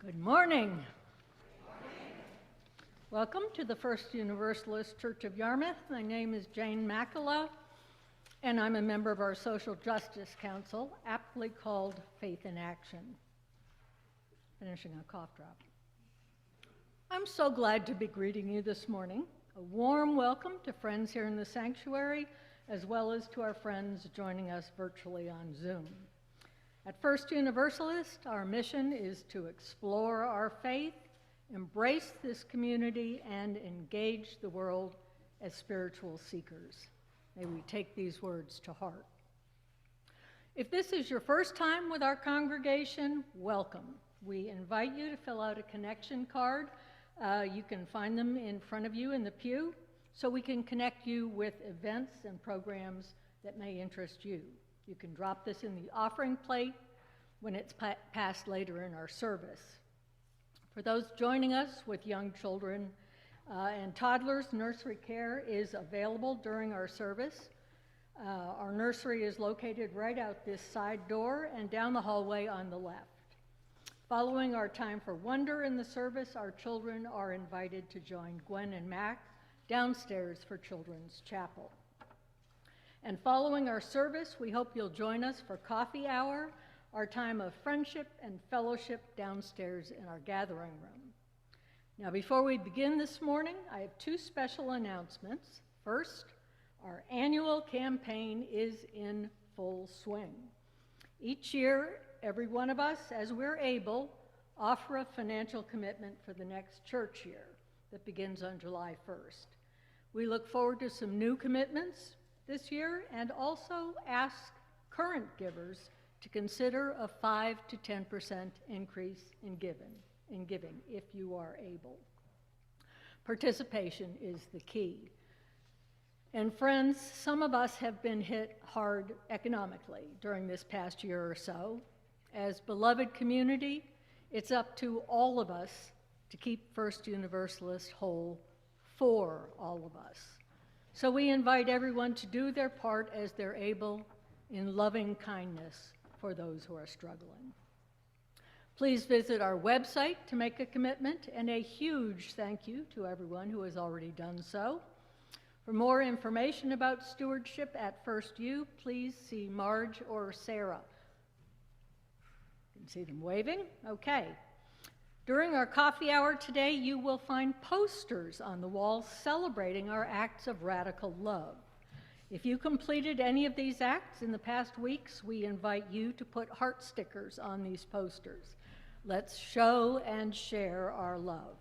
Good morning. Welcome to the First Universalist Church of Yarmouth. My name is Jane Makala, and I'm a member of our Social Justice Council, aptly called Faith in Action. Finishing a cough drop. I'm so glad to be greeting you this morning. A warm welcome to friends here in the sanctuary, as well as to our friends joining us virtually on Zoom. At First Universalist, our mission is to explore our faith, embrace this community, and engage the world as spiritual seekers. May we take these words to heart. If this is your first time with our congregation, welcome. We invite you to fill out a connection card. You can find them in front of you in the pew, so we can connect you with events and programs that may interest you. You can drop this in the offering plate when it's passed later in our service. For those joining us with young children and toddlers, nursery care is available during our service. Our nursery is located right out this side door and down the hallway on the left. Following our time for wonder in the service, our children are invited to join Gwen and Mac downstairs for Children's Chapel. And following our service, we hope you'll join us for coffee hour, our time of friendship and fellowship downstairs in our gathering room. Now, before we begin this morning, I have two special announcements. First, our annual campaign is in full swing. Each year, every one of us, as we're able, offer a financial commitment for the next church year that begins on July 1st. We look forward to some new commitments this year and also ask current givers to consider a 5 to 10% increase in giving if you are able. Participation is the key. And friends, some of us have been hit hard economically during this past year or so. As beloved community, it's up to all of us to keep First Universalist whole for all of us. So we invite everyone to do their part as they're able in loving kindness for those who are struggling. Please visit our website to make a commitment, and a huge thank you to everyone who has already done so. For more information about stewardship at First U, please see Marge or Sarah. You can see them waving? Okay. During our coffee hour today, you will find posters on the wall celebrating our acts of radical love. If you completed any of these acts in the past weeks, we invite you to put heart stickers on these posters. Let's show and share our love.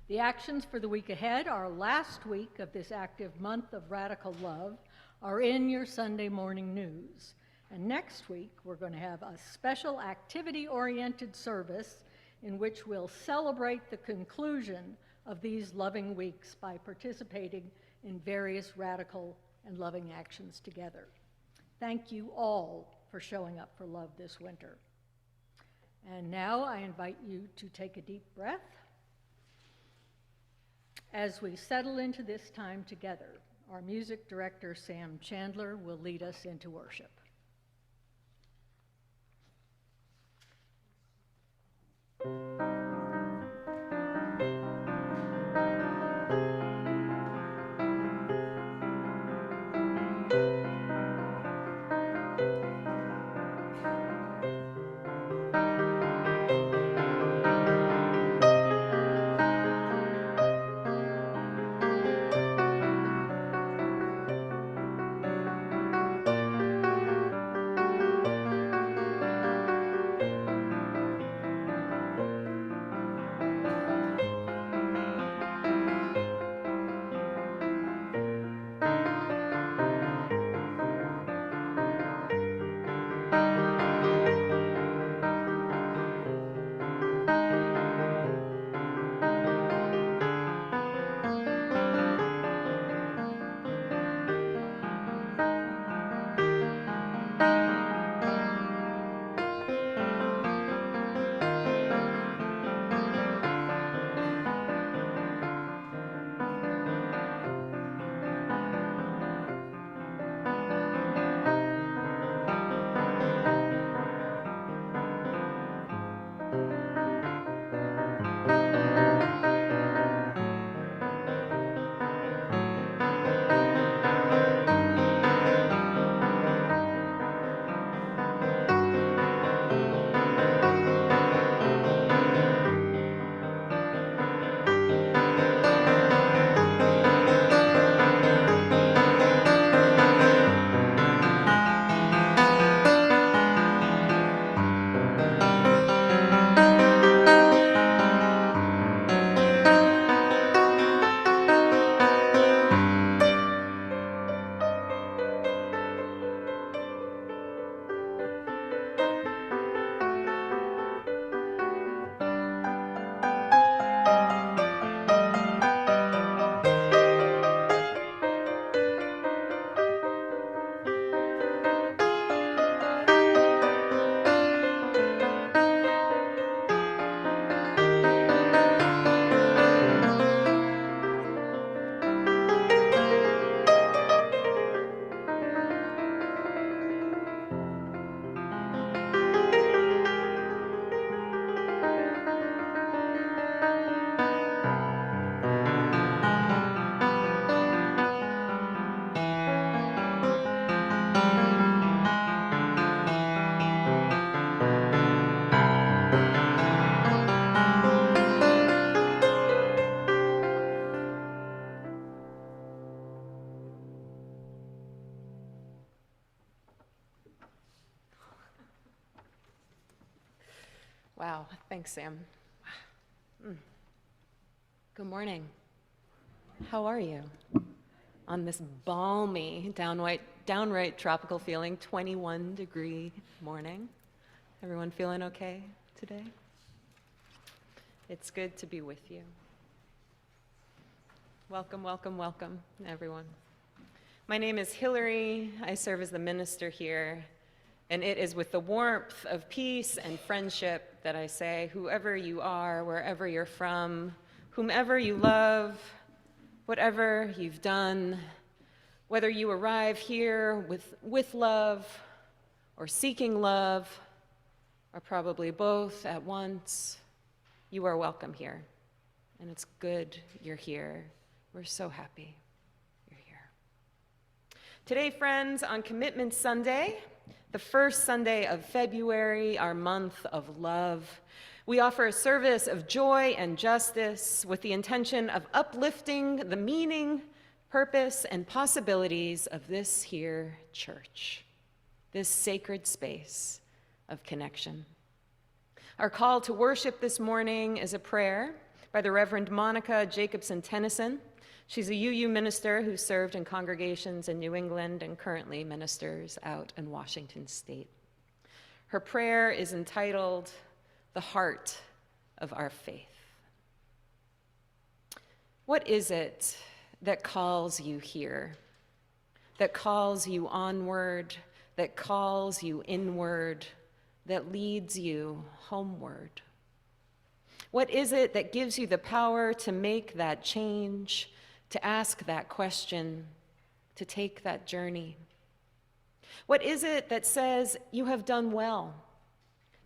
The actions for the week ahead, our last week of this active month of radical love, are in your Sunday morning news. And next week, we're going to have a special activity-oriented service in which we'll celebrate the conclusion of these loving weeks by participating in various radical and loving actions together. Thank you all for showing up for love this winter. And now I invite you to take a deep breath as we settle into this time together. Our music director, Sam Chandler, will lead us into worship. Wow, thanks, Sam. Good morning. How are you? On this balmy, downright tropical feeling, 21-degree morning. Everyone feeling okay today? It's good to be with you. Welcome, welcome, welcome, everyone. My name is Hillary. I serve as the minister here, and it is with the warmth of peace and friendship that I say, whoever you are, wherever you're from, whomever you love, whatever you've done, whether you arrive here with love or seeking love, or probably both at once, you are welcome here. And it's good you're here. We're so happy you're here. Today, friends, on Commitment Sunday, the first Sunday of February, our month of love, we offer a service of joy and justice with the intention of uplifting the meaning, purpose, and possibilities of this here church, this sacred space of connection. Our call to worship this morning is a prayer by the Reverend Monica Jacobson Tennyson. She's a UU minister who served in congregations in New England and currently ministers out in Washington State. Her prayer is entitled, "The Heart of Our Faith." What is it that calls you here, that calls you onward, that calls you inward, that leads you homeward? What is it that gives you the power to make that change, to ask that question, to take that journey? What is it that says you have done well,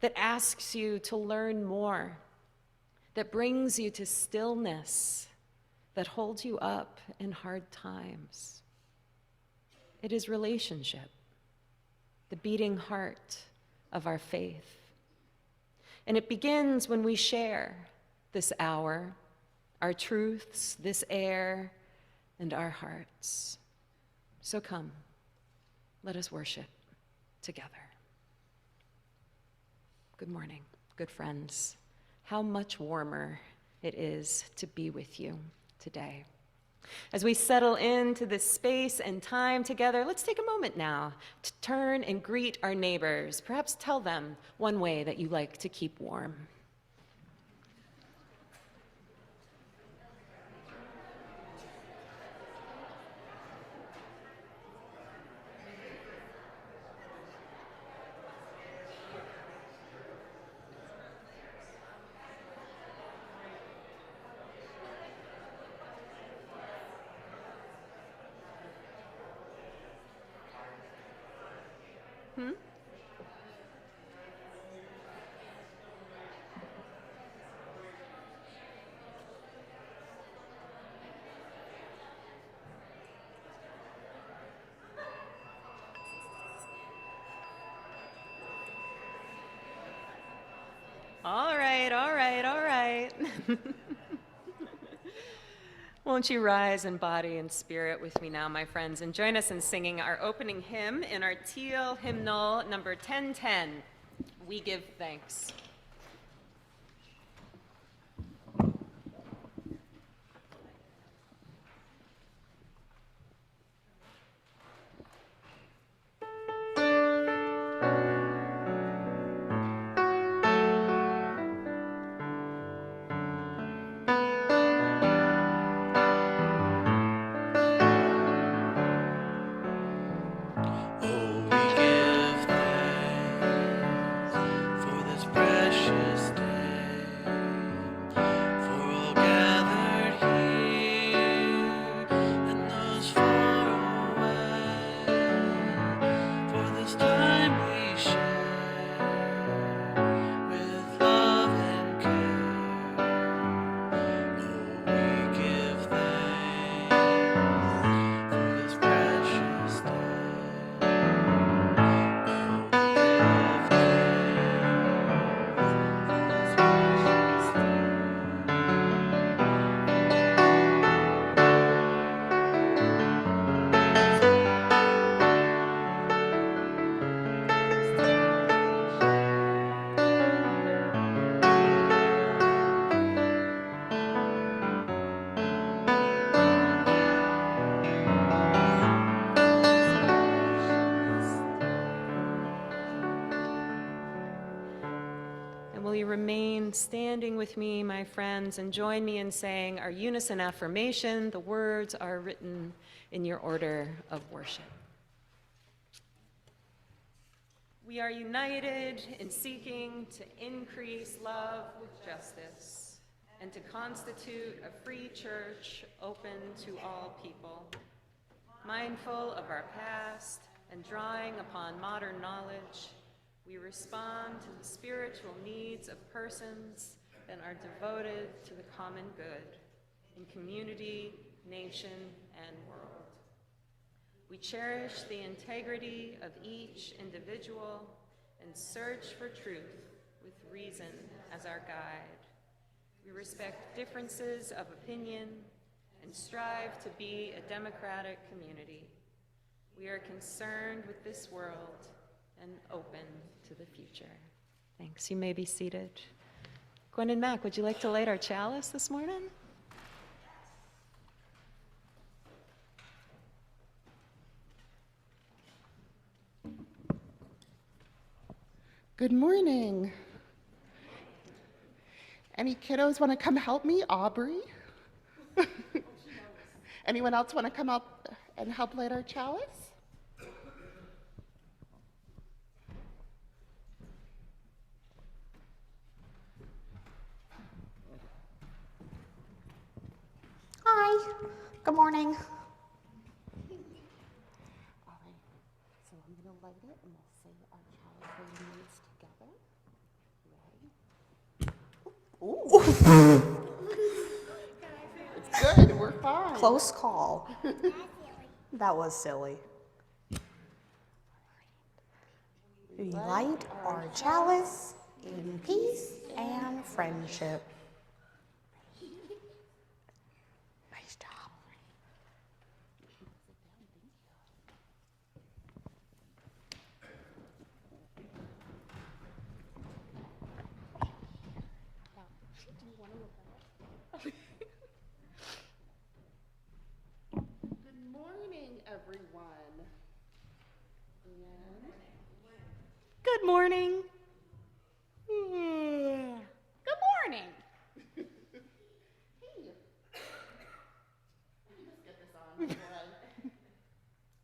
that asks you to learn more, that brings you to stillness, that holds you up in hard times? It is relationship, the beating heart of our faith. And it begins when we share this hour, our truths, this air, and our hearts. So come, let us worship together. Good morning, good friends. How much warmer it is to be with you today. As we settle into this space and time together, let's take a moment now to turn and greet our neighbors. Perhaps tell them one way that you like to keep warm. All right. Won't you rise in body and spirit with me now, my friends, and join us in singing our opening hymn in our teal hymnal, number 1010, "We Give Thanks." Oh, we give thanks for this breath Will you remain standing with me, my friends, and join me in saying our unison affirmation? The words are written in your order of worship. We are united in seeking to increase love with justice and to constitute a free church open to all people. Mindful of our past and drawing upon modern knowledge, we respond to the spiritual needs of persons and are devoted to the common good in community, nation, and world. We cherish the integrity of each individual and search for truth with reason as our guide. We respect differences of opinion and strive to be a democratic community. We are concerned with this world and open to the future. Thanks. You may be seated. Gwen and Mac, would you like to light our chalice this morning? Good morning. Any kiddos want to come help me? Aubrey? Anyone else want to come up and help light our chalice? Hi, good morning. All right, so I'm going to light it and we'll say our chalice remains together. Ready? Ooh. It's good, we're fine. Close call. That was silly. We light our chalice in peace and friendship. Nice job. Good morning, everyone. And Good morning. Good morning. hey, let me just get this on before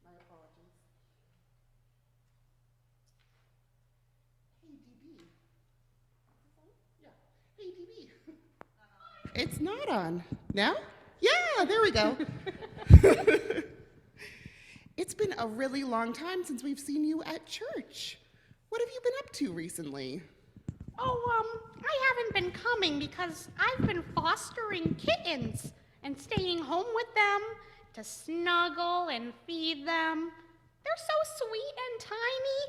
my apologies. Hey, DB. Yeah. Hey, DB. It's not on. Now? Yeah, there we go. It's been a really long time since we've seen you at church. What have you been up to recently? I haven't been coming because I've been fostering kittens and staying home with them to snuggle and feed them. They're so sweet and tiny,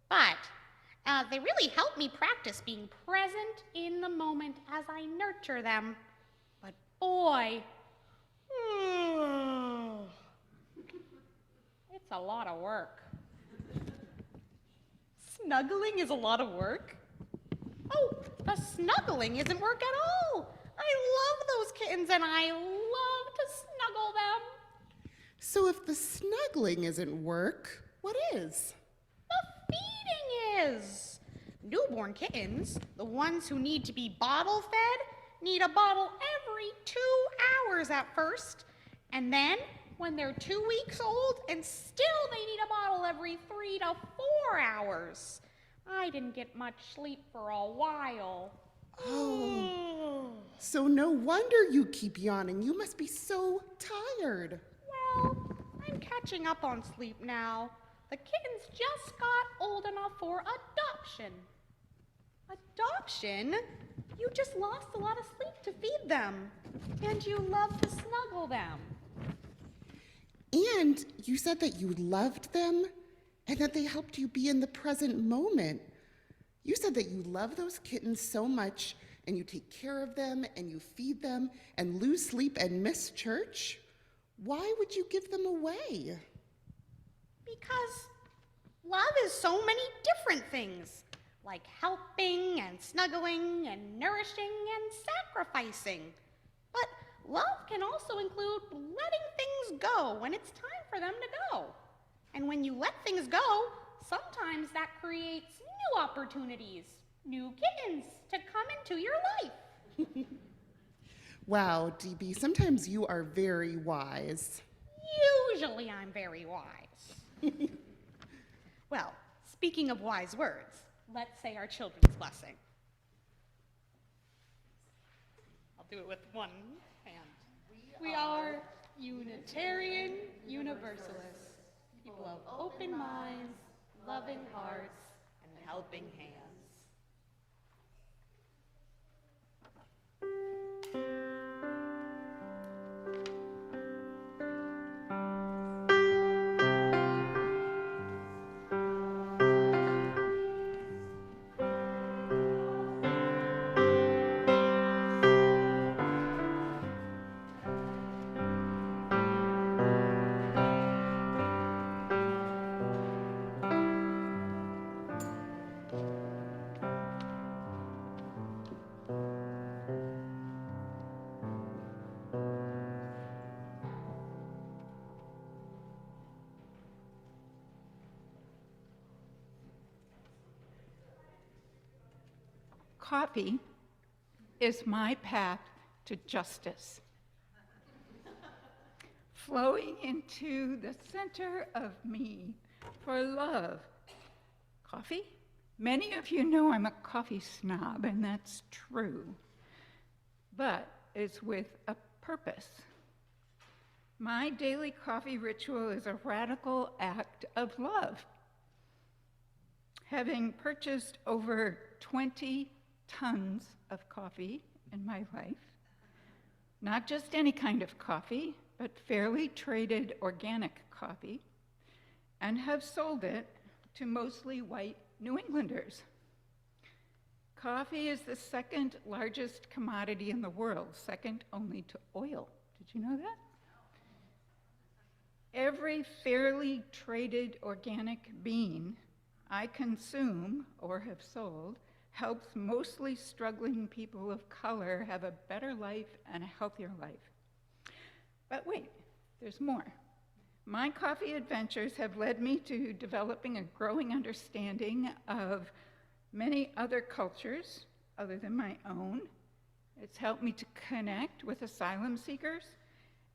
but they really help me practice being present in the moment as I nurture them. But boy, it's a lot of work. Snuggling is a lot of work? Oh, the snuggling isn't work at all. I love those kittens and I love to snuggle them. So if the snuggling isn't work, what is? The feeding is. Newborn kittens, the ones who need to be bottle fed, need a bottle every 2 hours at first. And then, when they're 2 weeks old, and still they need a bottle every 3 to 4 hours. I didn't get much sleep for a while. Oh, so no wonder you keep yawning. You must be so tired. Well, I'm catching up on sleep now. The kittens just got old enough for adoption. Adoption? You just lost a lot of sleep to feed them. And you love to snuggle them. And you said that you loved them and that they helped you be in the present moment. You said that you love those kittens so much and you take care of them and you feed them and lose sleep and miss church. Why would you give them away? Because love is so many different things, like helping and snuggling and nourishing and sacrificing. But love can also include letting things go when it's time for them to go. And when you let things go, sometimes that creates new opportunities, new kittens to come into your life. Wow, DB, sometimes you are very wise. Usually I'm very wise. Well, speaking of wise words, let's say our children's blessing. I'll do it with one hand. We are Unitarian Universalists, people of open minds, loving hearts, and helping hands. Coffee is my path to justice, flowing into the center of me for love. Coffee? Many of you know I'm a coffee snob, and that's true, but it's with a purpose. My daily coffee ritual is a radical act of love. Having purchased over 20 tons of coffee in my life, not just any kind of coffee, but fairly traded organic coffee, and have sold it to mostly white New Englanders. Coffee is the second largest commodity in the world, second only to oil. Did you know that? Every fairly traded organic bean I consume or have sold helps mostly struggling people of color have a better life and a healthier life. But wait, there's more. My coffee adventures have led me to developing a growing understanding of many other cultures other than my own. It's helped me to connect with asylum seekers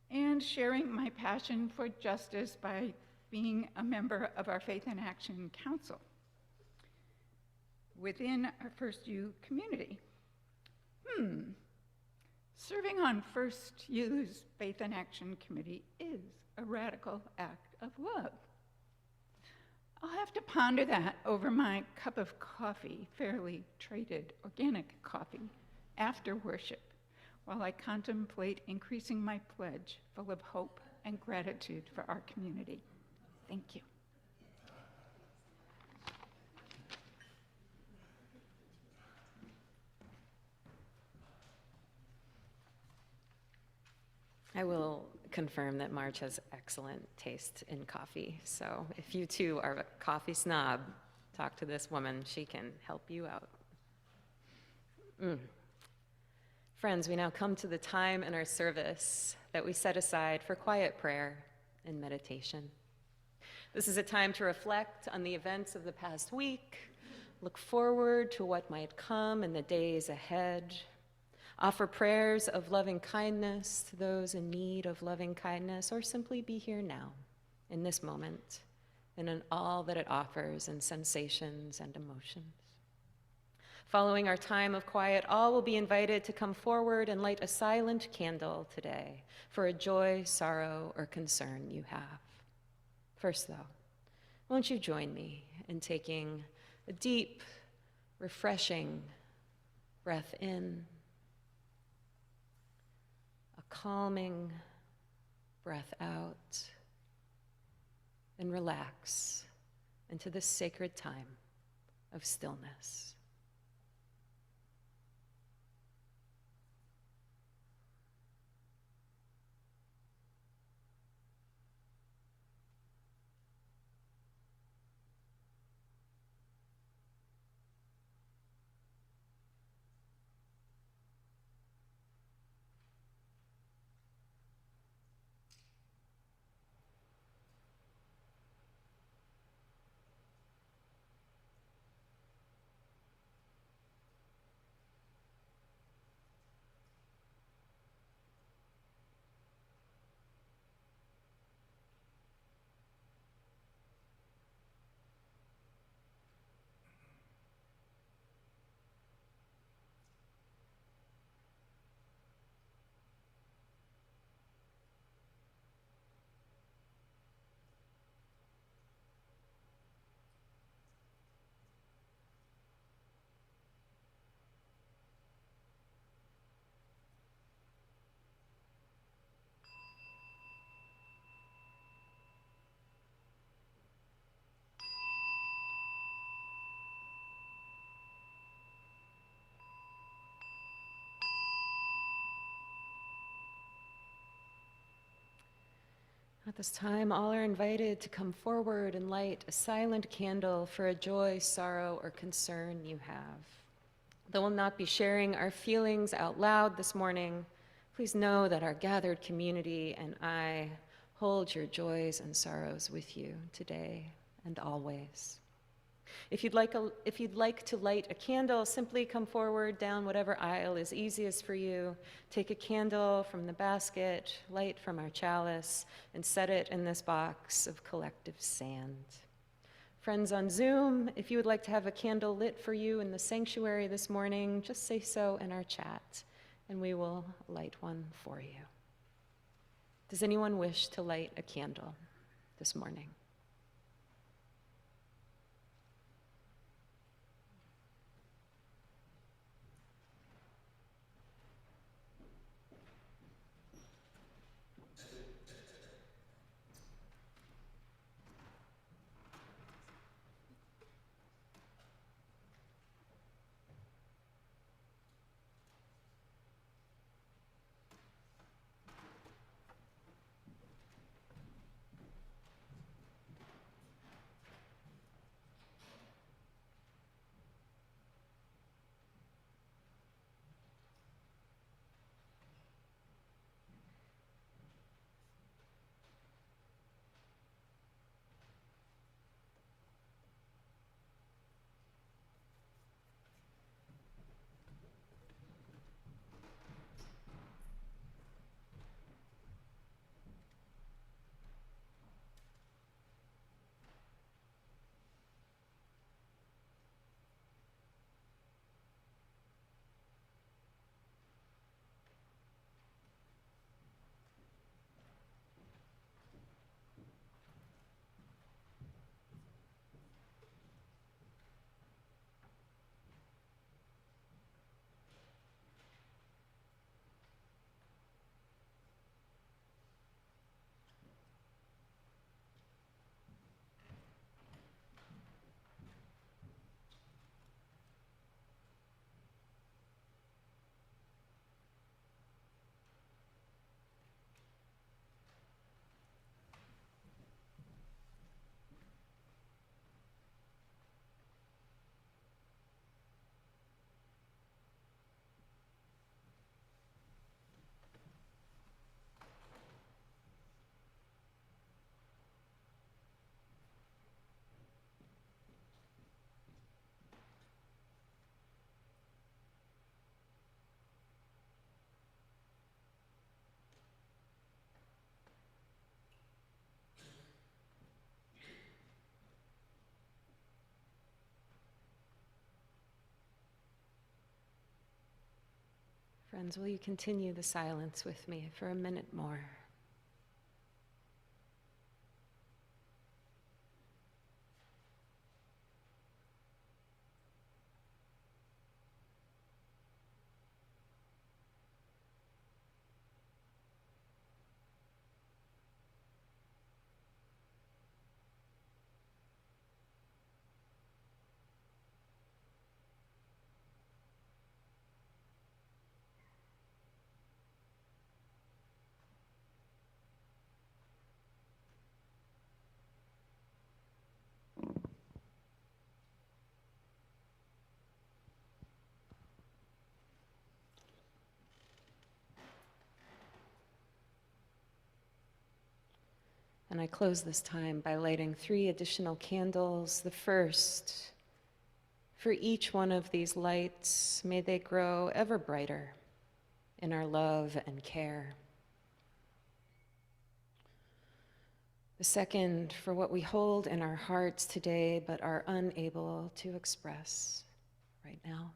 and sharing my passion for justice by being a member of our Faith in Action Council within our First U community. Serving on First U's Faith in Action Committee is a radical act of love. I'll have to ponder that over my cup of coffee, fairly traded organic coffee, after worship, while I contemplate increasing my pledge full of hope and gratitude for our community. Thank you. I will confirm that Marge has excellent taste in coffee. So if you too are a coffee snob, talk to this woman. She can help you out. Friends, we now come to the time in our service that we set aside for quiet prayer and meditation. This is a time to reflect on the events of the past week, look forward to what might come in the days ahead, offer prayers of loving kindness to those in need of loving kindness, or simply be here now, in this moment, and in all that it offers in sensations and emotions. Following our time of quiet, all will be invited to come forward and light a silent candle today for a joy, sorrow, or concern you have. First, though, won't you join me in taking a deep, refreshing breath in, a calming breath out, and relax into this sacred time of stillness. At this time, all are invited to come forward and light a silent candle for a joy, sorrow, or concern you have. Though we'll not be sharing our feelings out loud this morning, please know that our gathered community and I hold your joys and sorrows with you today and always. If you'd like to light a candle, simply come forward down whatever aisle is easiest for you. Take a candle from the basket, light from our chalice, and set it in this box of collective sand. Friends on Zoom, if you would like to have a candle lit for you in the sanctuary this morning, just say so in our chat, and we will light one for you. Does anyone wish to light a candle this morning? Friends, will you continue the silence with me for a minute more? And I close this time by lighting 3 additional candles. The first, for each one of these lights, may they grow ever brighter in our love and care. The second, for what we hold in our hearts today but are unable to express right now.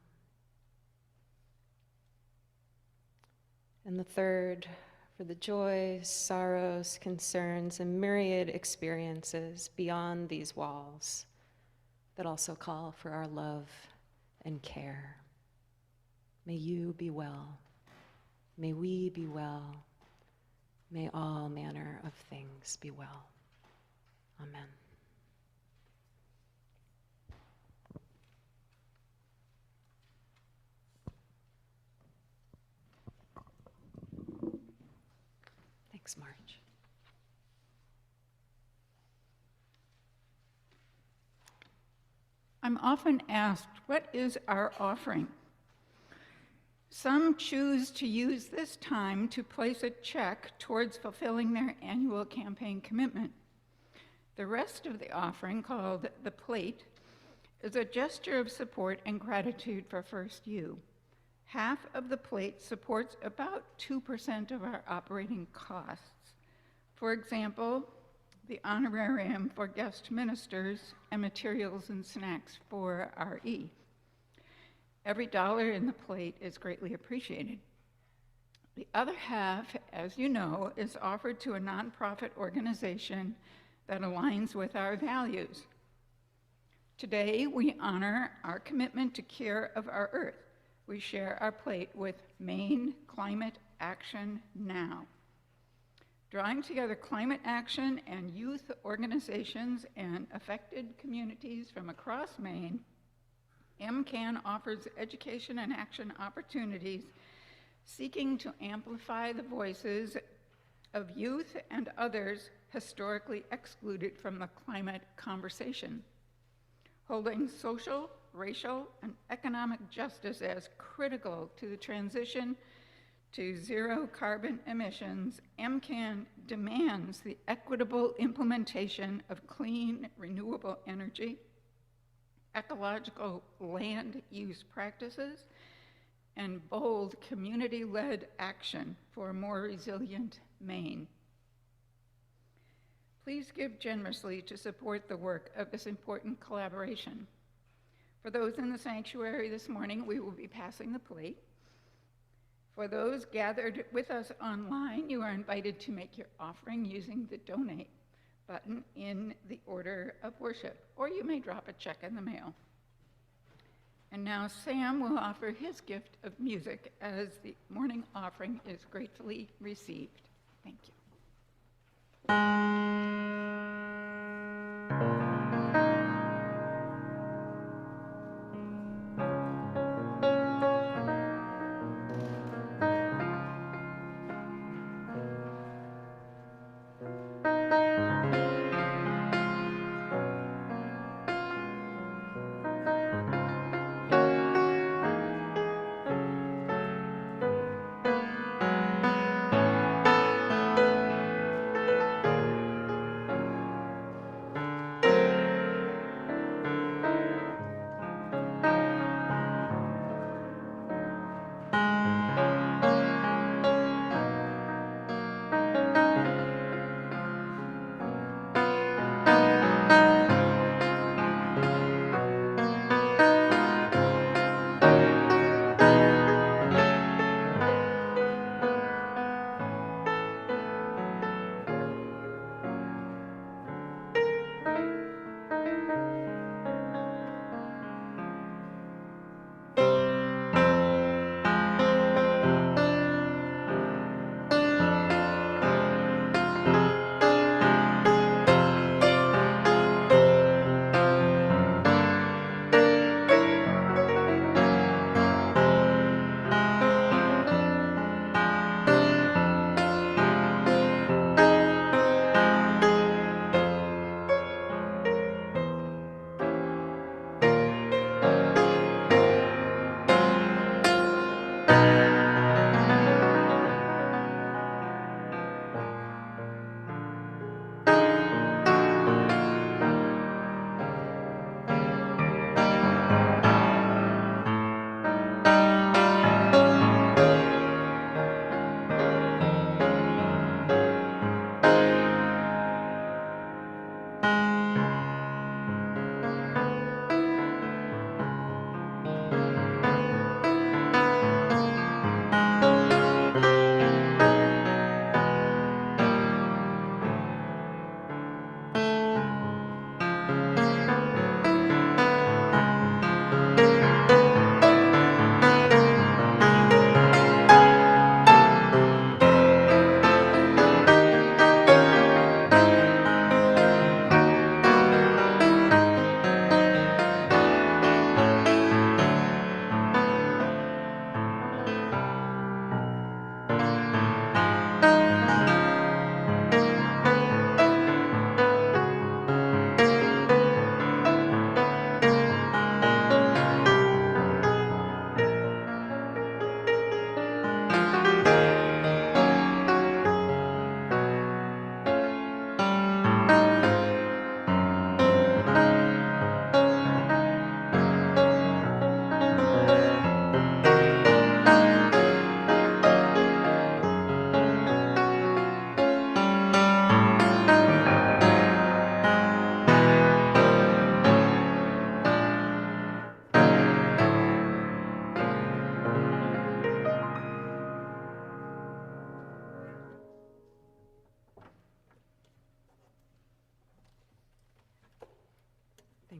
And the third, for the joys, sorrows, concerns, and myriad experiences beyond these walls that also call for our love and care. May you be well. May we be well. May all manner of things be well. Amen. Thanks, Marge. I'm often asked, what is our offering? Some choose to use this time to place a check towards fulfilling their annual campaign commitment. The rest of the offering, called the plate, is a gesture of support and gratitude for First U. Half of the plate supports about 2% of our operating costs. For example, the honorarium for guest ministers and materials and snacks for RE. Every dollar in the plate is greatly appreciated. The other half, as you know, is offered to a nonprofit organization that aligns with our values. Today, we honor our commitment to care of our earth. We share our plate with Maine Climate Action Now. Drawing together climate action and youth organizations and affected communities from across Maine, MCAN offers education and action opportunities seeking to amplify the voices of youth and others historically excluded from the climate conversation. Holding social, racial, and economic justice as critical to the transition to zero carbon emissions, MCAN demands the equitable implementation of clean, renewable energy, ecological land use practices, and bold community-led action for a more resilient Maine. Please give generously to support the work of this important collaboration. For those in the sanctuary this morning, we will be passing the plate. For those gathered with us online, you are invited to make your offering using the Donate button in the order of worship, or you may drop a check in the mail. And now Sam will offer his gift of music as the morning offering is gratefully received. Thank you.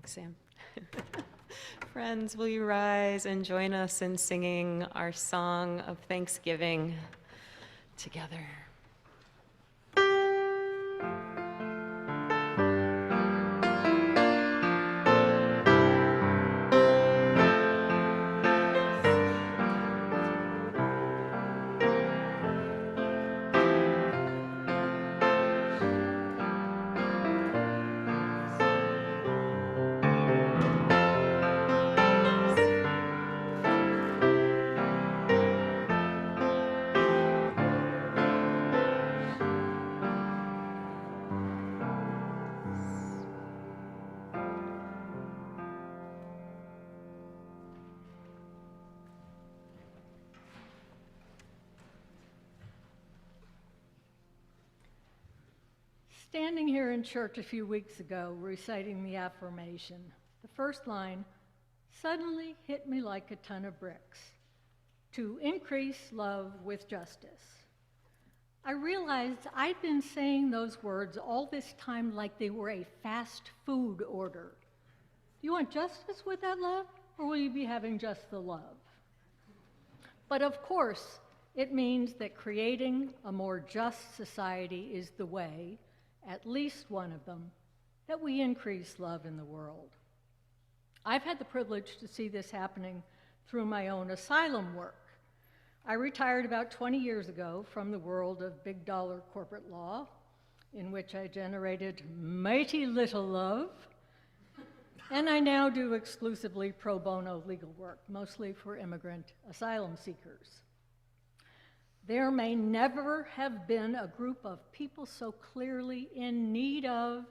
Thanks, Sam. Friends, will you rise and join us in singing our song of thanksgiving together? Standing here in church a few weeks ago, reciting the affirmation, the first line suddenly hit me like a ton of bricks: to increase love with justice. I realized I'd been saying those words all this time like they were a fast food order. Do you want justice with that love, or will you be having just the love? But of course, it means that creating a more just society is the way, at least one of them, that we increase love in the world. I've had the privilege to see this happening through my own asylum work. I retired about 20 years ago from the world of big dollar corporate law, in which I generated mighty little love, and I now do exclusively pro bono legal work, mostly for immigrant asylum seekers. There may never have been a group of people so clearly in need of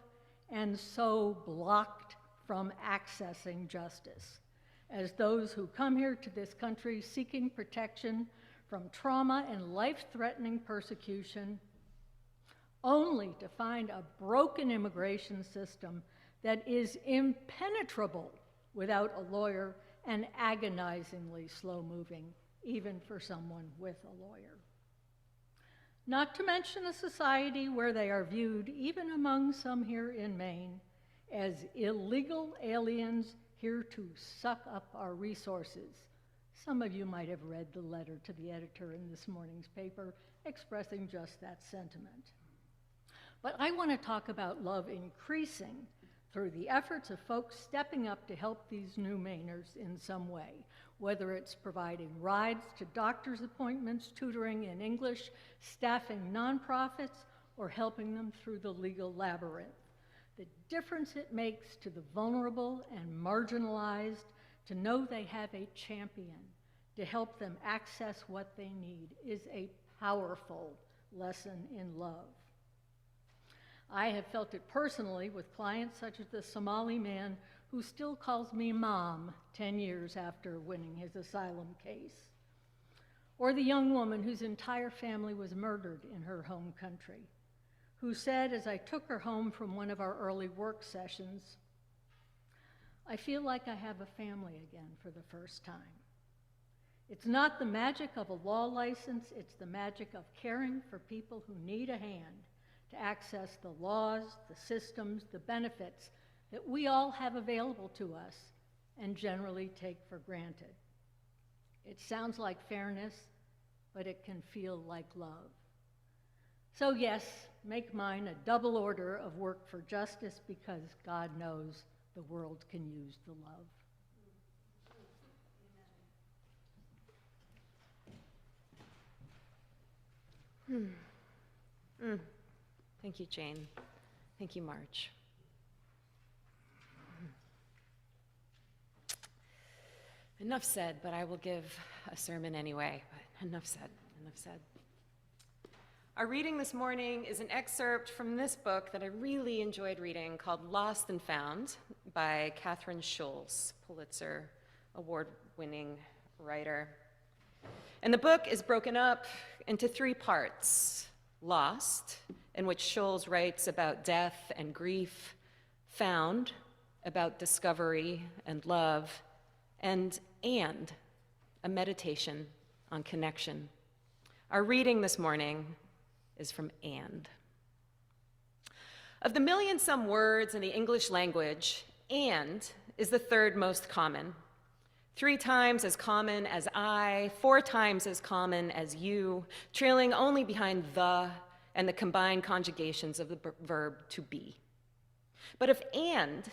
and so blocked from accessing justice as those who come here to this country seeking protection from trauma and life-threatening persecution, only to find a broken immigration system that is impenetrable without a lawyer and agonizingly slow-moving, even for someone with a lawyer. Not to mention a society where they are viewed, even among some here in Maine, as illegal aliens here to suck up our resources. Some of you might have read the letter to the editor in this morning's paper expressing just that sentiment. But I want to talk about love increasing through the efforts of folks stepping up to help these new Mainers in some way, whether it's providing rides to doctor's appointments, tutoring in English, staffing nonprofits, or helping them through the legal labyrinth. The difference it makes to the vulnerable and marginalized to know they have a champion to help them access what they need is a powerful lesson in love. I have felt it personally with clients such as the Somali man who still calls me mom 10 years after winning his asylum case, or the young woman whose entire family was murdered in her home country, who said as I took her home from one of our early work sessions, "I feel like I have a family again for the first time." It's not the magic of a law license, it's the magic of caring for people who need a hand to access the laws, the systems, the benefits that we all have available to us and generally take for granted. It sounds like fairness, but it can feel like love. So yes, make mine a double order of work for justice because God knows the world can use the love. Thank you, Jane. Thank you, Marge. Enough said, but I will give a sermon anyway. But enough said, enough said. Our reading this morning is an excerpt from this book that I really enjoyed reading called Lost and Found by Catherine Schulz, Pulitzer Award-winning writer. And the book is broken up into 3 parts. Lost, in which Schulz writes about death and grief. Found, about discovery and love. And a meditation on connection. Our reading this morning is from And. Of the million-some words in the English language, and is the third most common. 3 times as common as I, 4 times as common as you, trailing only behind the and the combined conjugations of the verb to be. But if and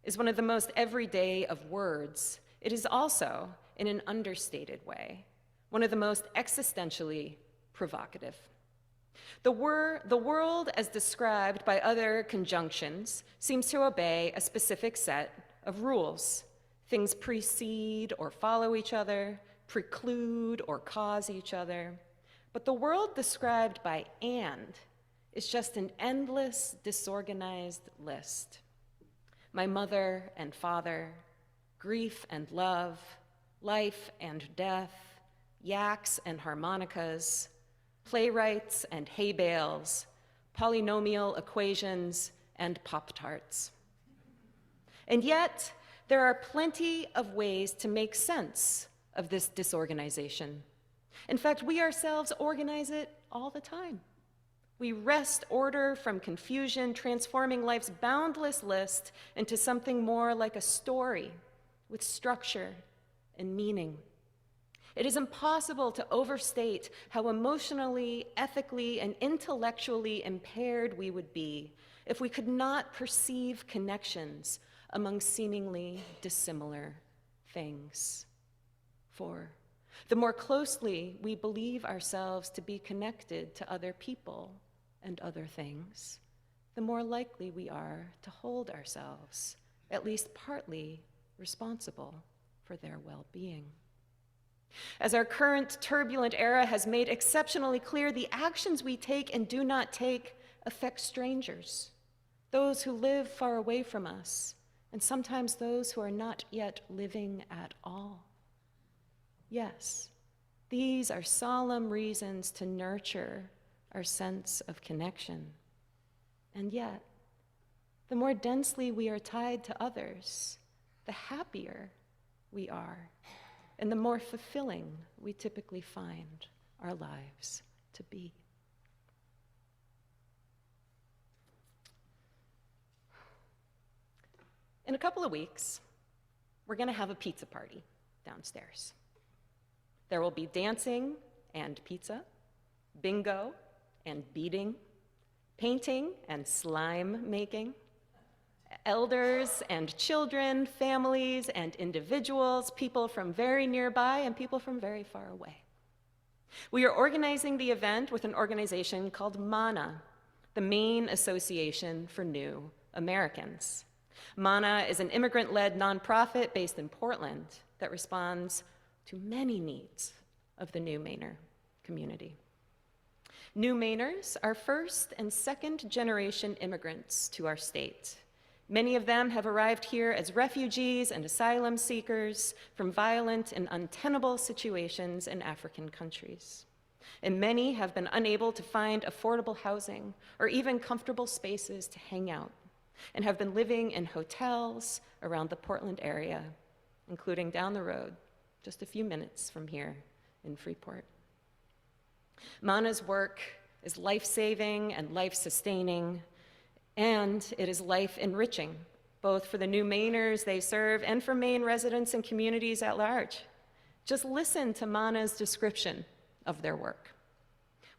is one of the most everyday of words, it is also, in an understated way, one of the most existentially provocative. The world, as described by other conjunctions, seems to obey a specific set of rules. Things precede or follow each other, preclude or cause each other. But the world described by and is just an endless, disorganized list. My mother and father, grief and love, life and death, yaks and harmonicas, playwrights and hay bales, polynomial equations and Pop-Tarts. And yet, there are plenty of ways to make sense of this disorganization. In fact, we ourselves organize it all the time. We wrest order from confusion, transforming life's boundless list into something more like a story with structure and meaning. It is impossible to overstate how emotionally, ethically, and intellectually impaired we would be if we could not perceive connections among seemingly dissimilar things. For the more closely we believe ourselves to be connected to other people and other things, the more likely we are to hold ourselves, at least partly, responsible for their well-being. As our current turbulent era has made exceptionally clear, the actions we take and do not take affect strangers, those who live far away from us, and sometimes those who are not yet living at all. Yes, these are solemn reasons to nurture our sense of connection. And yet, the more densely we are tied to others, the happier we are, and the more fulfilling we typically find our lives to be. In a couple of weeks, we're going to have a pizza party downstairs. There will be dancing and pizza, bingo and beading, painting and slime making, elders and children, families and individuals, people from very nearby and people from very far away. We are organizing the event with an organization called MANA, the Maine Association for New Americans. MANA is an immigrant-led nonprofit based in Portland that responds to many needs of the New Mainer community. New Mainers are first and second generation immigrants to our state. Many of them have arrived here as refugees and asylum seekers from violent and untenable situations in African countries. And many have been unable to find affordable housing or even comfortable spaces to hang out, and have been living in hotels around the Portland area, including down the road, just a few minutes from here in Freeport. MANA's work is life-saving and life-sustaining, and it is life-enriching, both for the New Mainers they serve and for Maine residents and communities at large. Just listen to MANA's description of their work.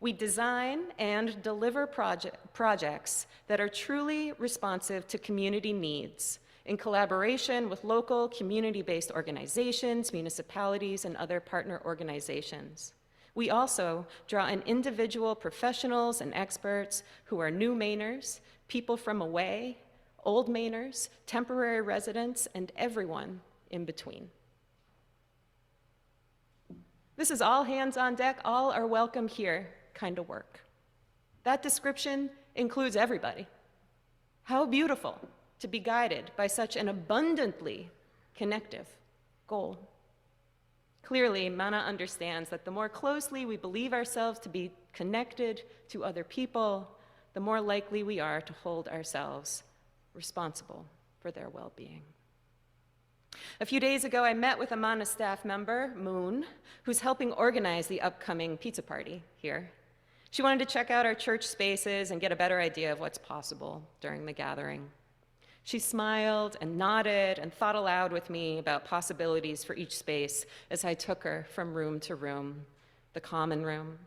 We design and deliver projects that are truly responsive to community needs in collaboration with local community-based organizations, municipalities, and other partner organizations. We also draw in individual professionals and experts who are New Mainers, people from away, Old Mainers, temporary residents, and everyone in between. This is all hands on deck, all are welcome here kind of work. That description includes everybody. How beautiful to be guided by such an abundantly connective goal. Clearly, MANA understands that the more closely we believe ourselves to be connected to other people, the more likely we are to hold ourselves responsible for their well-being. A few days ago, I met with a MANA staff member, Moon, who's helping organize the upcoming pizza party here. She wanted to check out our church spaces and get a better idea of what's possible during the gathering. She smiled and nodded and thought aloud with me about possibilities for each space as I took her from room to room, the common room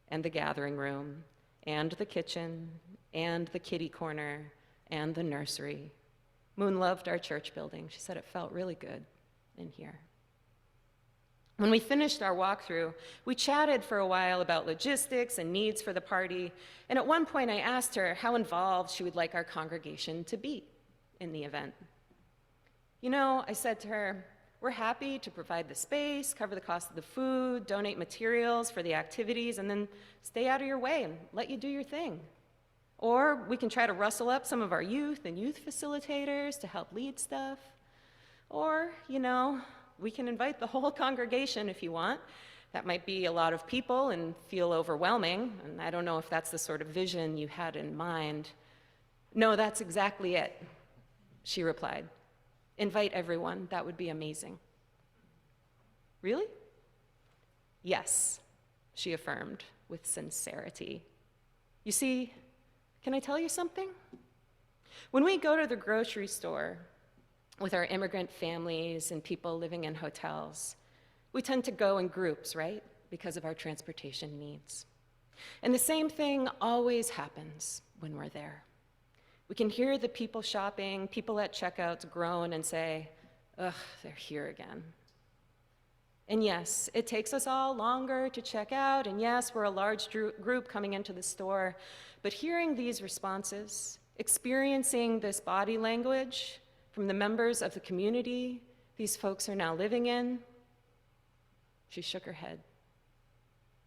and the gathering room and the kitchen and the kitty corner and the nursery. Moon loved our church building. She said it felt really good in here. When we finished our walkthrough, we chatted for a while about logistics and needs for the party, and at one point I asked her how involved she would like our congregation to be in the event. You know, I said to her, we're happy to provide the space, cover the cost of the food, donate materials for the activities, and then stay out of your way and let you do your thing. Or we can try to rustle up some of our youth and youth facilitators to help lead stuff. Or, you know, we can invite the whole congregation if you want. That might be a lot of people and feel overwhelming, and I don't know if that's the sort of vision you had in mind. No, that's exactly it, she replied. Invite everyone, that would be amazing. Really? Yes, she affirmed with sincerity. You see, can I tell you something? When we go to the grocery store with our immigrant families and people living in hotels, we tend to go in groups, right? Because of our transportation needs. And the same thing always happens when we're there. We can hear the people shopping, people at checkouts groan and say, ugh, they're here again. And yes, it takes us all longer to check out, and yes, we're a large group coming into the store, but hearing these responses, experiencing this body language from the members of the community these folks are now living in, she shook her head.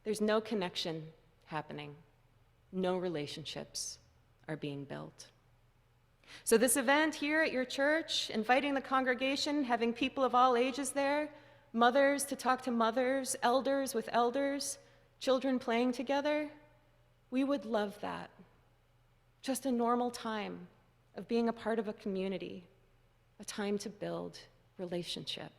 There's no connection happening. No relationships are being built. So this event here at your church, inviting the congregation, having people of all ages there, mothers to talk to mothers, elders with elders, children playing together, we would love that. Just a normal time of being a part of a community, a time to build relationship.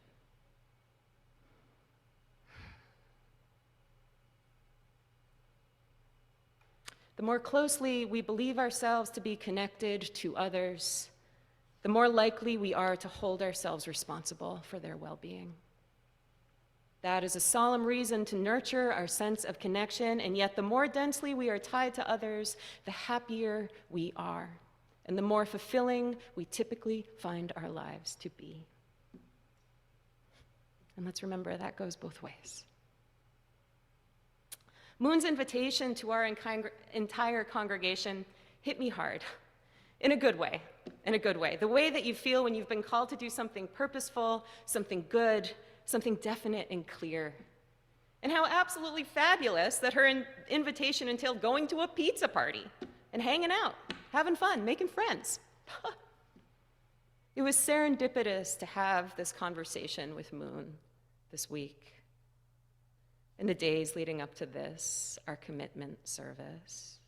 The more closely we believe ourselves to be connected to others, the more likely we are to hold ourselves responsible for their well-being. That is a solemn reason to nurture our sense of connection, and yet the more densely we are tied to others, the happier we are, and the more fulfilling we typically find our lives to be. And let's remember that goes both ways. Moon's invitation to our entire congregation hit me hard, in a good way, the way that you feel when you've been called to do something purposeful, something good, something definite and clear. And how absolutely fabulous that her invitation entailed going to a pizza party and hanging out, having fun, making friends. It was serendipitous to have this conversation with Moon this week. In the days leading up to this, our commitment service.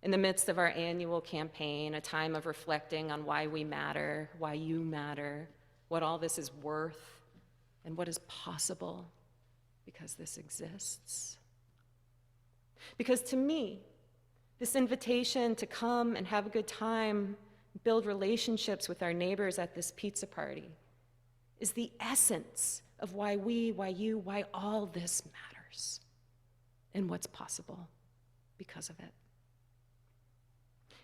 In the midst of our annual campaign, a time of reflecting on why we matter, why you matter, what all this is worth, and what is possible because this exists. Because to me, this invitation to come and have a good time, build relationships with our neighbors at this pizza party is the essence of why we, why you, why all this matters, and what's possible because of it.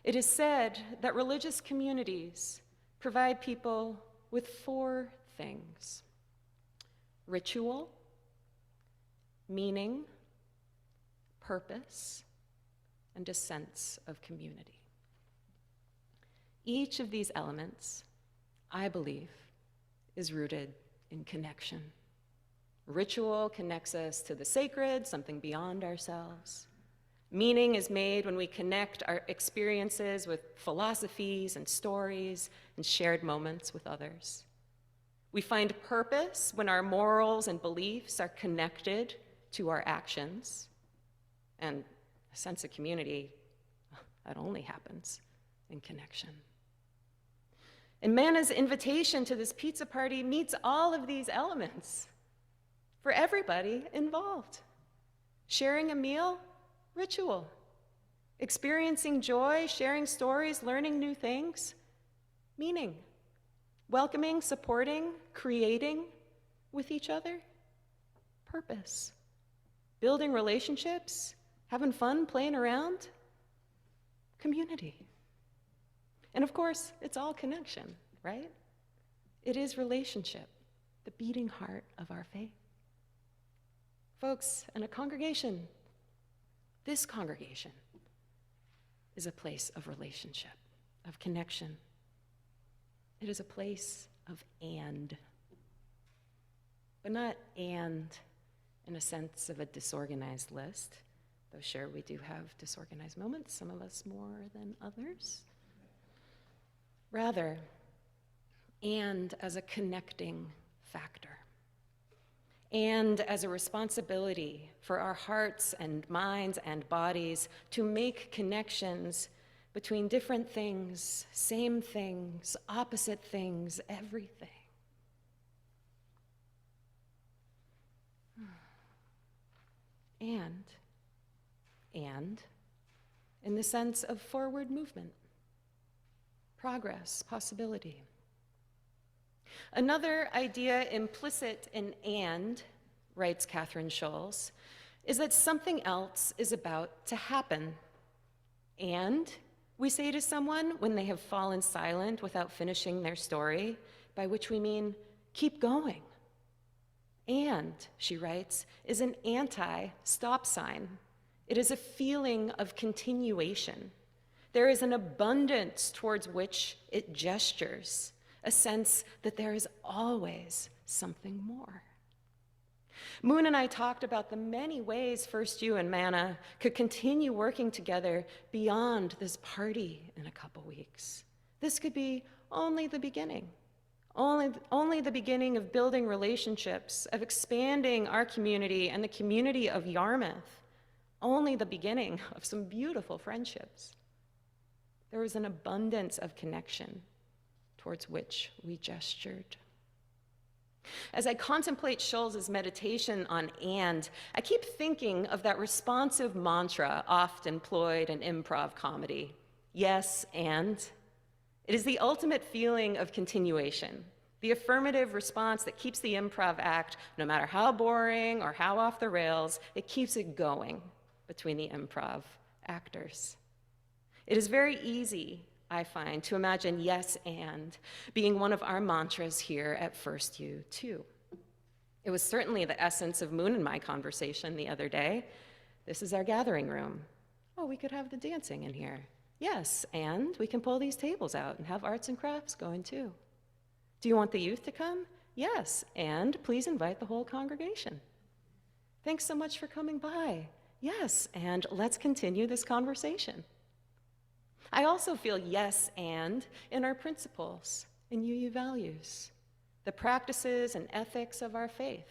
It is said that religious communities provide people with 4 things: ritual, meaning, purpose, and a sense of community. Each of these elements, I believe, is rooted in connection. Ritual connects us to the sacred, something beyond ourselves. Meaning is made when we connect our experiences with philosophies and stories and shared moments with others. We find purpose when our morals and beliefs are connected to our actions. And a sense of community, that only happens in connection. And Manna's invitation to this pizza party meets all of these elements for everybody involved. Sharing a meal, ritual. Experiencing joy, sharing stories, learning new things, meaning, welcoming, supporting, creating with each other, purpose, building relationships, having fun, playing around, community. And of course, it's all connection, right? It is relationship, the beating heart of our faith. Folks, in a congregation, this congregation is a place of relationship, of connection. It is a place of and, but not and in a sense of a disorganized list, though sure, we do have disorganized moments, some of us more than others. Rather, and as a connecting factor, and as a responsibility for our hearts and minds and bodies to make connections between different things, same things, opposite things, everything. And in the sense of forward movement, progress, possibility. Another idea implicit in and, writes Catherine Scholes, is that something else is about to happen. And we say to someone when they have fallen silent without finishing their story, by which we mean, keep going. And, she writes, is an anti-stop sign. It is a feeling of continuation. There is an abundance towards which it gestures, a sense that there is always something more. Moon and I talked about the many ways First You and Manna could continue working together beyond this party in a couple weeks. This could be only the beginning. Only the beginning of building relationships, of expanding our community and the community of Yarmouth. Only the beginning of some beautiful friendships. There was an abundance of connection towards which we gestured. As I contemplate Scholes' meditation on and, I keep thinking of that responsive mantra oft employed in improv comedy. Yes, and. It is the ultimate feeling of continuation, the affirmative response that keeps the improv act, no matter how boring or how off the rails, it keeps it going between the improv actors. It is very easy, I find, to imagine yes and being one of our mantras here at First U too. It was certainly the essence of Moon and my conversation the other day. This is our gathering room. Oh, we could have the dancing in here. Yes, and we can pull these tables out and have arts and crafts going too. Do you want the youth to come? Yes, and please invite the whole congregation. Thanks so much for coming by. Yes, and let's continue this conversation. I also feel yes and in our principles, in UU values, the practices and ethics of our faith.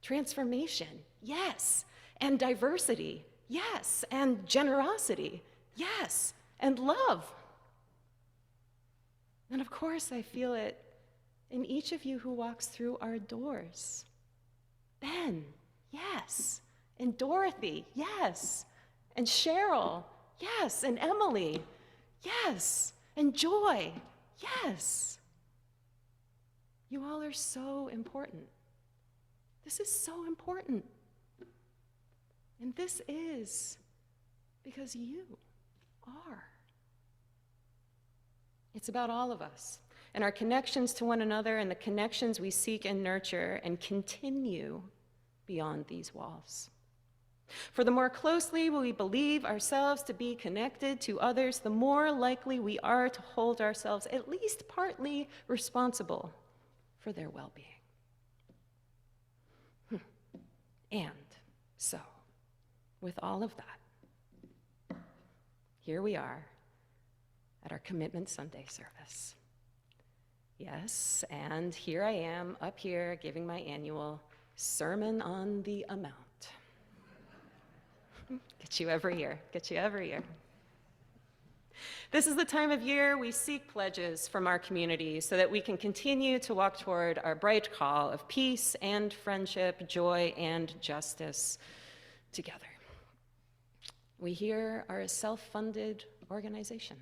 Transformation, yes, and diversity, yes, and generosity, yes, and love. And of course, I feel it in each of you who walks through our doors. Ben, yes, and Dorothy, yes, and Cheryl, yes, and Emily, yes, and Joy, yes. You all are so important. This is so important. And this is because you are. It's about all of us and our connections to one another and the connections we seek and nurture and continue beyond these walls. For the more closely we believe ourselves to be connected to others, the more likely we are to hold ourselves at least partly responsible for their well-being. And so, with all of that, here we are at our Commitment Sunday service. Yes, and here I am up here giving my annual Sermon on the Amount. Get you every year, get you every year. This is the time of year we seek pledges from our community so that we can continue to walk toward our bright call of peace and friendship, joy and justice together. We here are a self-funded organization.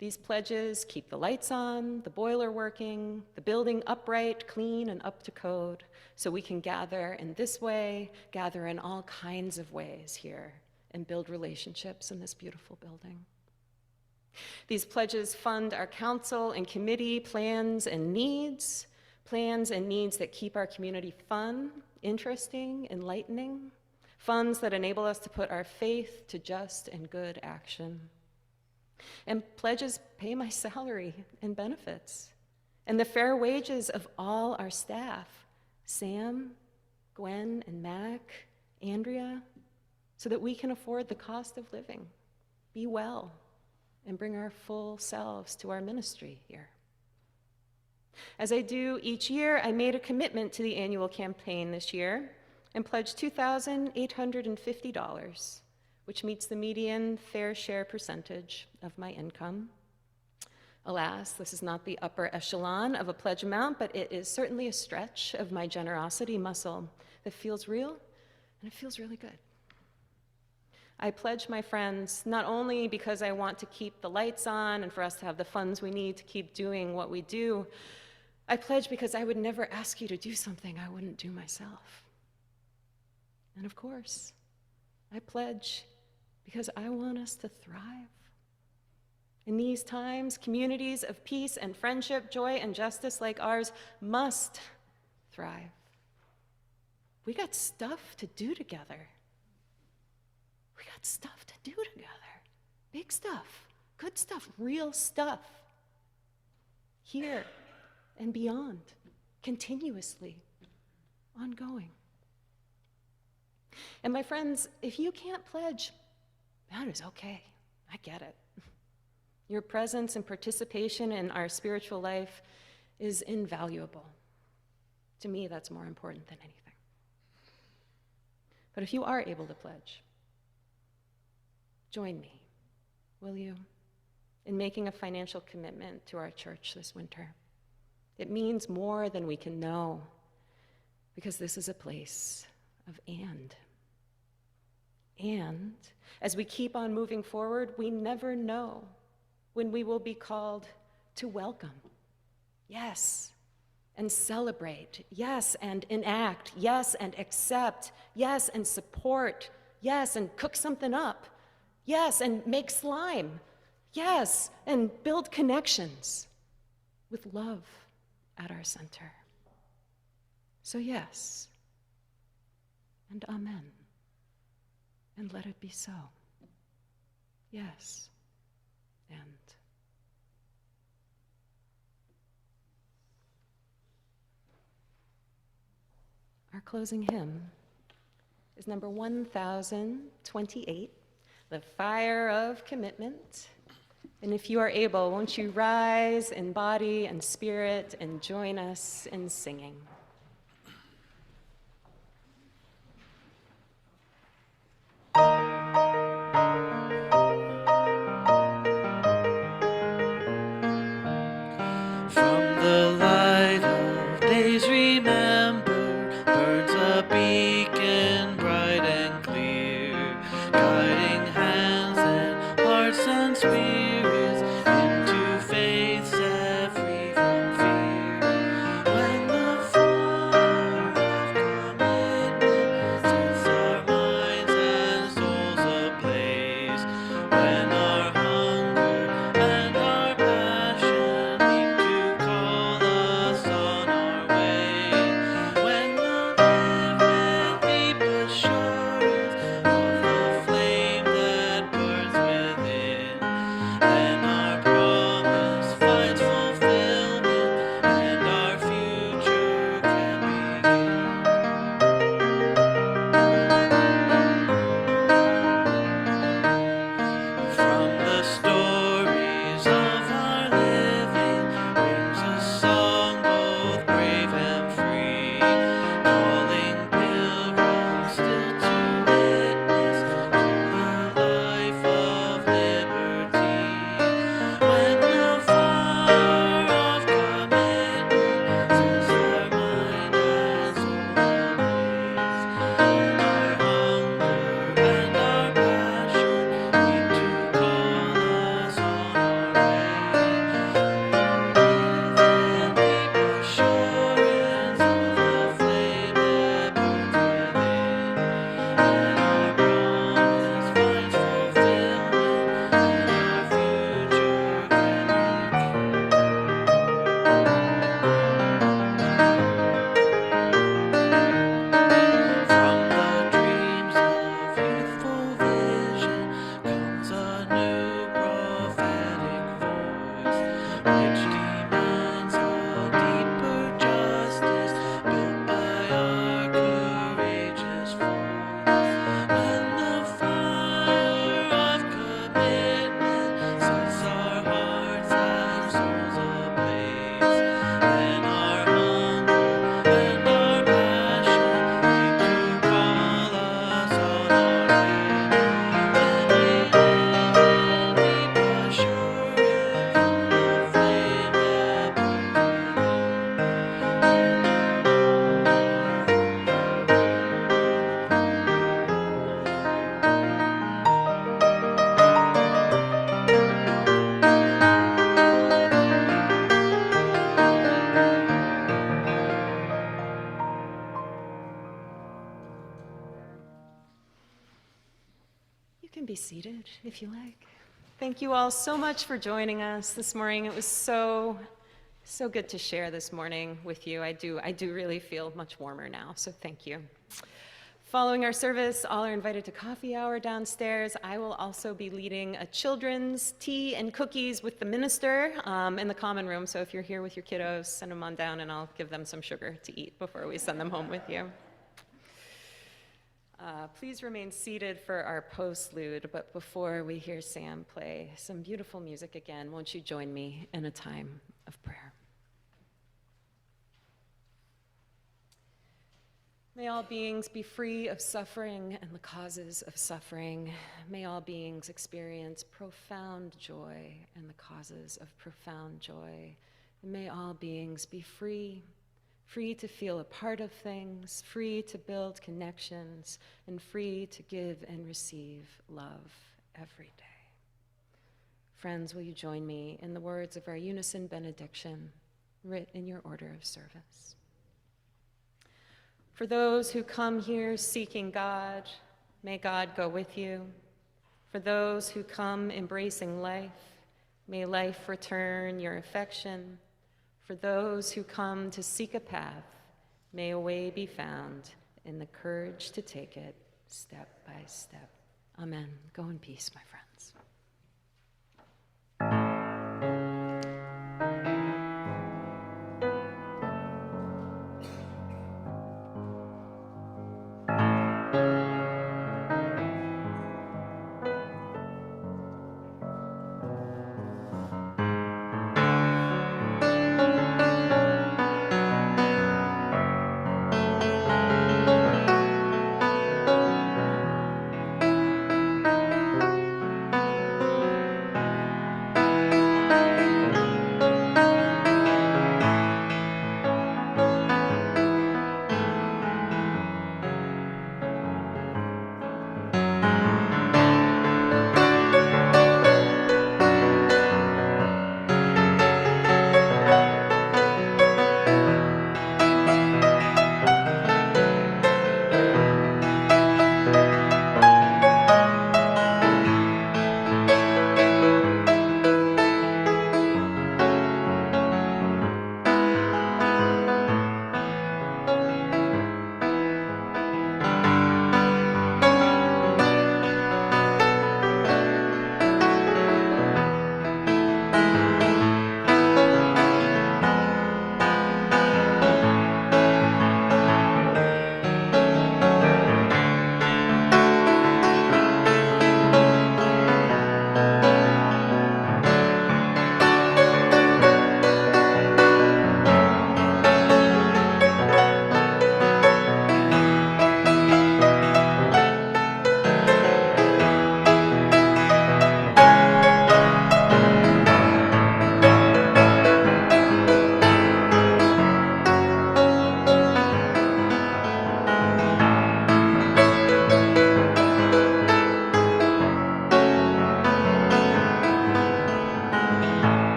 These pledges keep the lights on, the boiler working, the building upright, clean, and up to code, so we can gather in this way, gather in all kinds of ways here, and build relationships in this beautiful building. These pledges fund our council and committee plans and needs that keep our community fun, interesting, enlightening, funds that enable us to put our faith to just and good action. And pledges pay my salary and benefits, and the fair wages of all our staff, Sam, Gwen, and Mac, Andrea, so that we can afford the cost of living, be well, and bring our full selves to our ministry here. As I do each year, I made a commitment to the annual campaign this year and pledged $2,850, which meets the median fair share percentage of my income. Alas, this is not the upper echelon of a pledge amount, but it is certainly a stretch of my generosity muscle that feels real, and it feels really good. I pledge, my friends, not only because I want to keep the lights on and for us to have the funds we need to keep doing what we do, I pledge because I would never ask you to do something I wouldn't do myself. And of course, I pledge because I want us to thrive. In these times, communities of peace and friendship, joy and justice like ours must thrive. We got stuff to do together. We got stuff to do together. Big stuff, good stuff, real stuff. Here and beyond, continuously, ongoing. And my friends, if you can't pledge, that is okay. I get it. Your presence and participation in our spiritual life is invaluable. To me, that's more important than anything. But if you are able to pledge, join me, will you, in making a financial commitment to our church this winter. It means more than we can know, because this is a place of and. And as we keep on moving forward, we never know when we will be called to welcome, yes, and celebrate, yes, and enact, yes, and accept, yes, and support, yes, and cook something up, yes, and make slime, yes, and build connections with love at our center. So yes, and amen, and let it be so. Yes, and. Our closing hymn is number 1028, The Fire of Commitment. And if you are able, won't you rise in body and spirit and join us in singing? From the light of days remembered burns a beacon bright and clear, guiding hands and hearts and spirits into faith set free from fear. When the can be seated if you like. Thank you all so much for joining us this morning. It was so good to share this morning with you. I do really feel much warmer now, so thank you. Following our service, all are invited to coffee hour downstairs. I will also be leading a children's tea and cookies with the minister in the common room. So if you're here with your kiddos, send them on down and I'll give them some sugar to eat before we send them home with you. Please remain seated for our postlude, but before we hear Sam play some beautiful music again, won't you join me in a time of prayer? May all beings be free of suffering and the causes of suffering. May all beings experience profound joy and the causes of profound joy. And may all beings be free to feel a part of things, free to build connections, and free to give and receive love every day. Friends, will you join me in the words of our unison benediction, writ in your order of service? For those who come here seeking God, may God go with you. For those who come embracing life, may life return your affection. For those who come to seek a path, may a way be found in the courage to take it step by step. Amen. Go in peace, my friends.